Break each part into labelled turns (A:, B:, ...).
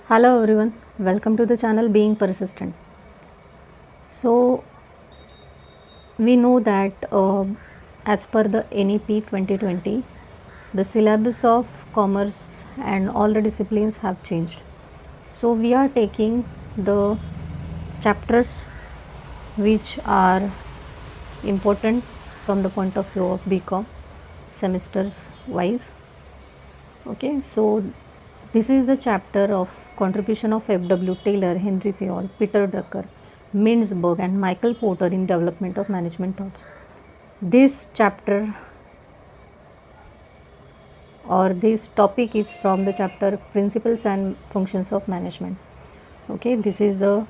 A: Hello everyone, welcome to the channel Being Persistent. So, we know that as per the NEP 2020, the syllabus of commerce and all the disciplines have changed. So, we are taking the chapters which are important from the point of view of BCom semesters wise. Okay, so this is the chapter of contribution of F.W. Taylor, Henry Fayol, Peter Drucker, Mintzberg, and Michael Porter in development of management thoughts. This chapter or this topic is from the chapter Principles and Functions of Management. Okay, this is the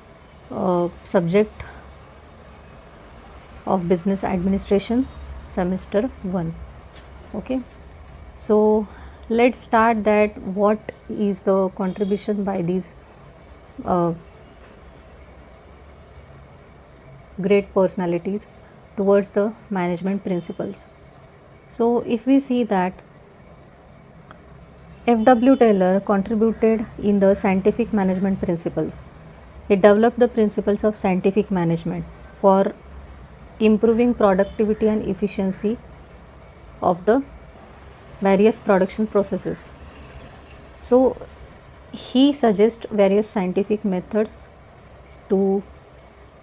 A: subject of Business Administration, semester 1. Okay, so let's start that what is the contribution by these uh, great personalities towards the management principles. So if we see that F.W. Taylor contributed in the scientific management principles. He developed the principles of scientific management for improving productivity and efficiency of the various production processes. So he suggests various scientific methods to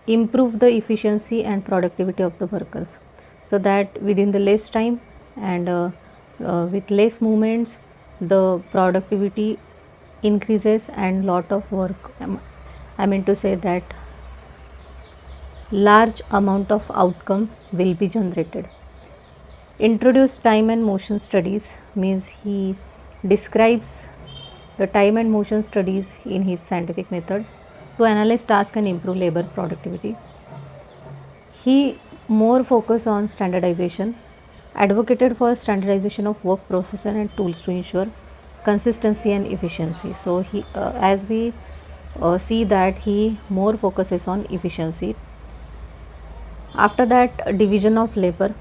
A: improve the efficiency and productivity of the workers, so that within the less time and with less movements the productivity increases and lot of work, I mean to say that large amount of outcome will be generated. Introduce time and motion studies means he describes the time and motion studies in his scientific methods to analyze task and improve labor productivity. He more focused on standardization, advocated for standardization of work process and tools to ensure consistency and efficiency. So he, as we see that he more focuses on efficiency. After that, division of labor.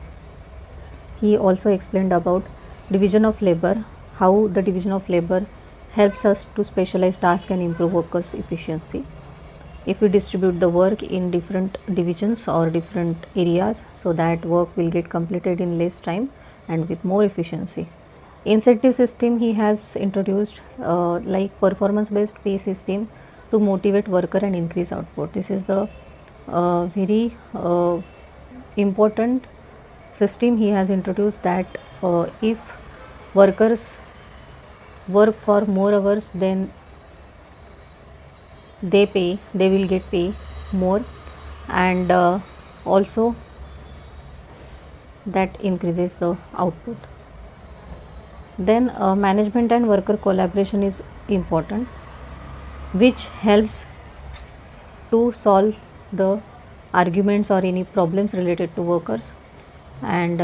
A: He also explained about division of labor, how the division of labor helps us to specialize tasks and improve workers' efficiency. If we distribute the work in different divisions or different areas, so that work will get completed in less time and with more efficiency. Incentive system he has introduced, like performance based pay system to motivate worker and increase output. This is the very important system he has introduced, that if workers work for more hours, then they will get pay more, and also that increases the output. Then management and worker collaboration is important, which helps to solve the arguments or any problems related to workers, and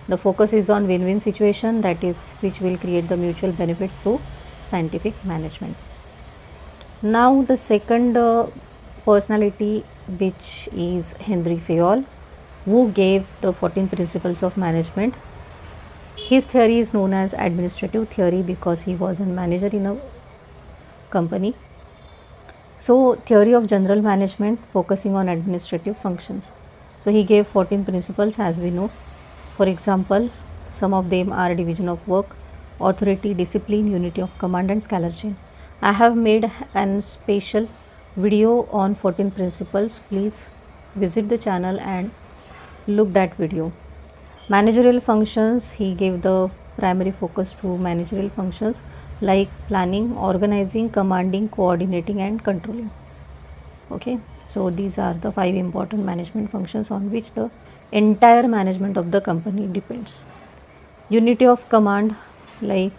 A: the focus is on win-win situation, that is which will create the mutual benefits through scientific management. Now the second personality, which is Henry Fayol, who gave the 14 principles of management. His theory is known as administrative theory because he was a manager in a company. So theory of general management focusing on administrative functions. So he gave 14 principles, as we know. For example, some of them are division of work, authority, discipline, unity of command, and scalar chain. I have made an special video on 14 principles. Please visit the channel and look that video. Managerial functions, he gave the primary focus to managerial functions like planning, organizing, commanding, coordinating, and controlling. Okay, so these are the 5 important management functions on which the entire management of the company depends. Unity of command, like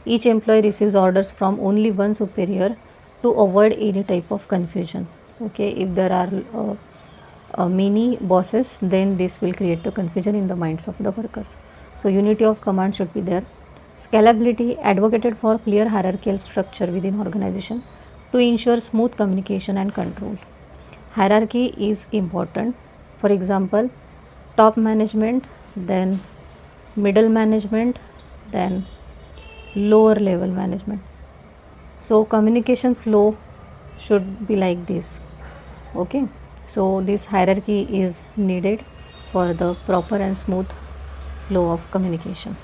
A: each employee receives orders from only one superior to avoid any type of confusion. Okay, if there are many bosses, then this will create the confusion in the minds of the workers. So unity of command should be there. Scalability, advocated for clear hierarchical structure within organization to ensure smooth communication and control. Hierarchy is important. For example, top management, then middle management, then lower level management. So communication flow should be like this. Okay, so this hierarchy is needed for the proper and smooth flow of communication.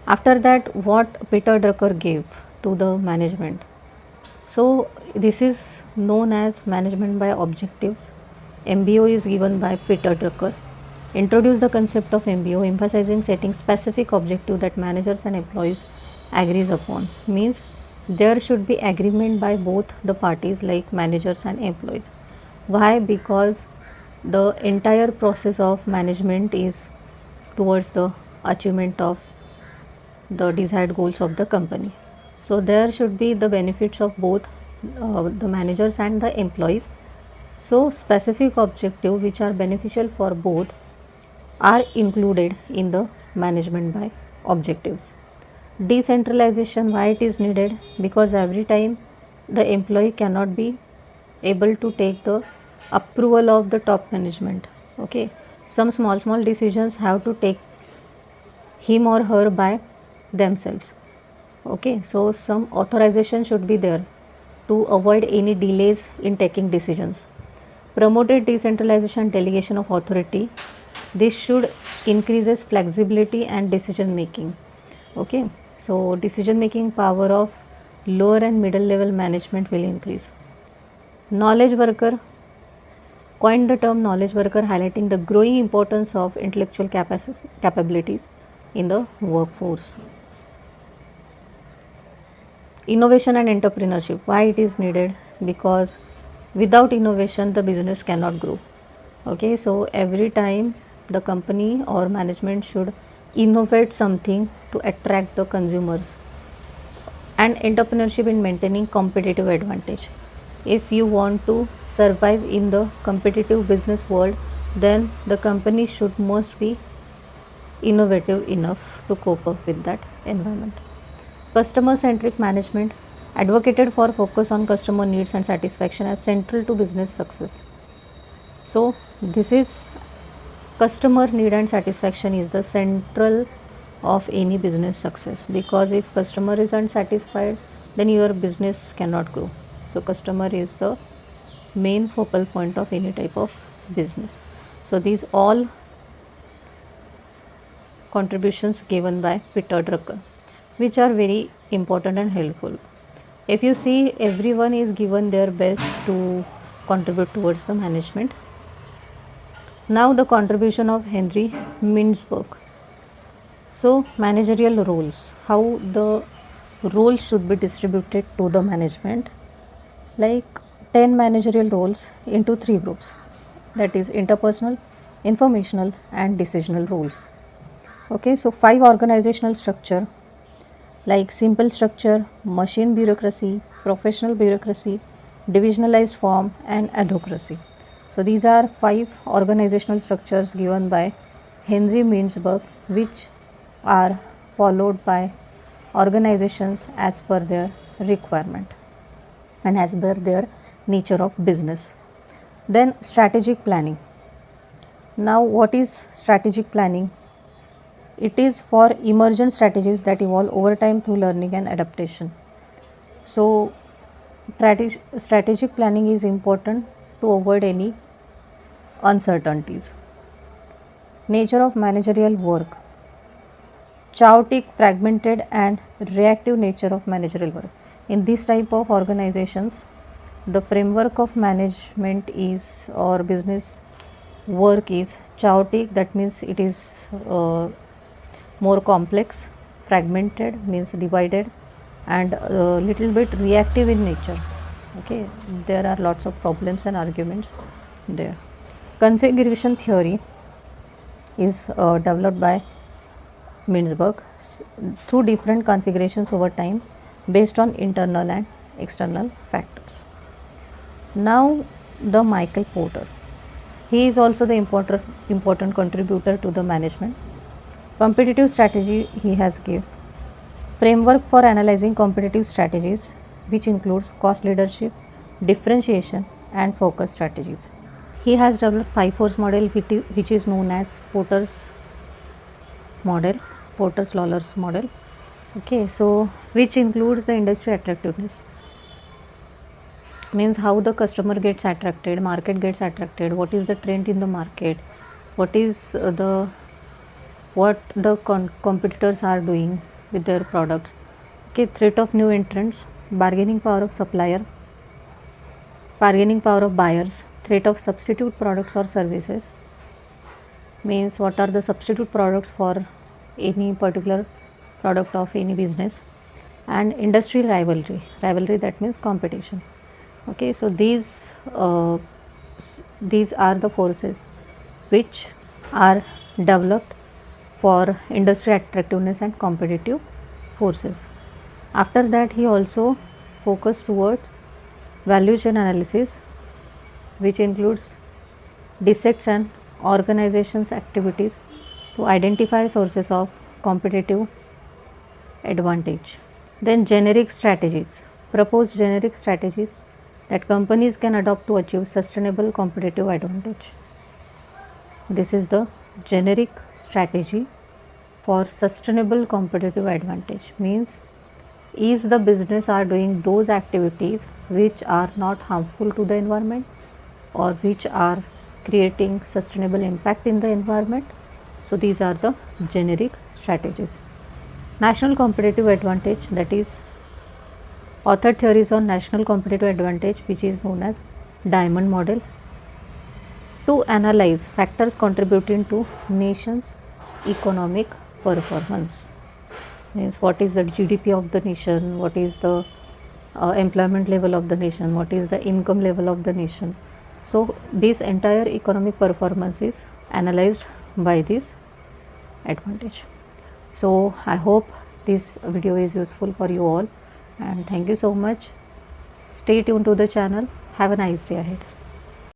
A: After that, what Peter Drucker gave to the management, so this is known as management by objectives. MBO is given by Peter Drucker. Introduce the concept of MBO, emphasizing setting specific objective that managers and employees agrees upon. Means there should be agreement by both the parties, like managers and employees. Why? Because the entire process of management is towards the achievement of the desired goals of the company. So there should be the benefits of both the managers and the employees. So specific objective which are beneficial for both are included in the management by objectives. Decentralization, why it is needed? Because every time the employee cannot be able to take the approval of the top management. Okay, some small decisions have to take him or her by themselves. Okay, so some authorization should be there to avoid any delays in taking decisions. Promoted decentralization, delegation of authority. This should increases flexibility and decision making. Okay, so decision making power of lower and middle level management will increase. Knowledge worker, coined the term knowledge worker, highlighting the growing importance of intellectual capabilities in the workforce. Innovation and entrepreneurship, why it is needed? Because without innovation the business cannot grow. Okay, so every time the company or management should innovate something to attract the consumers. And entrepreneurship in maintaining competitive advantage. If you want to survive in the competitive business world, then the company must be innovative enough to cope up with that environment. Customer centric management, advocated for focus on customer needs and satisfaction as central to business success. So this is customer need and satisfaction is the central of any business success, because if customer is unsatisfied, then your business cannot grow. So customer is the main focal point of any type of business. So these all contributions given by Peter Drucker, which are very important and helpful. If you see, everyone is given their best to contribute towards the management. Now the contribution of Henry Mintzberg. So managerial roles, how the roles should be distributed to the management, like 10 managerial roles into 3 groups, that is interpersonal, informational and decisional roles. Okay, so 5 organizational structure, like simple structure, machine bureaucracy, professional bureaucracy, divisionalized form and adhocracy. So these are 5 organizational structures given by Henry Mintzberg, which are followed by organizations as per their requirement and as per their nature of business. Then strategic planning. Now what is strategic planning? It is for emergent strategies that evolve over time through learning and adaptation. So strategic planning is important to avoid any uncertainties. Nature of managerial work. Chaotic, fragmented and reactive nature of managerial work. In this type of organizations, the framework of management is, or business work is chaotic, that means it is more complex, fragmented means divided, and a little bit reactive in nature. Okay, there are lots of problems and arguments there. Configuration theory is developed by Mintzberg through different configurations over time based on internal and external factors. Now the Michael Porter, he is also the important contributor to the management. Competitive strategy he has given. Framework for analyzing competitive strategies, which includes cost leadership, differentiation and focus strategies. He has developed 5 force model, which is known as Porter's Lawler's model. Okay, so which includes the industry attractiveness, means how the customer gets attracted, market gets attracted, what is the trend in the market, what is the what the competitors are doing with their products. Okay, threat of new entrants, bargaining power of supplier, bargaining power of buyers, threat of substitute products or services, means what are the substitute products for any particular product of any business, and industrial rivalry, that means competition. Okay, so these are the forces which are developed for industry attractiveness and competitive forces. After that, he also focused towards value chain analysis, which includes dissects and organizations activities to identify sources of competitive advantage. Then generic strategies, propose generic strategies that companies can adopt to achieve sustainable competitive advantage. This is the generic strategy for sustainable competitive advantage, means is the business are doing those activities which are not harmful to the environment or which are creating sustainable impact in the environment. So these are the generic strategies. National competitive advantage, that is author theories on national competitive advantage, which is known as diamond model, to analyze factors contributing to nation's economic performance, means what is the GDP of the nation, what is the employment level of the nation, what is the income level of the nation. So this entire economic performance is analyzed by this advantage. So I hope this video is useful for you all, and thank you so much. Stay tuned to the channel. Have a nice day ahead.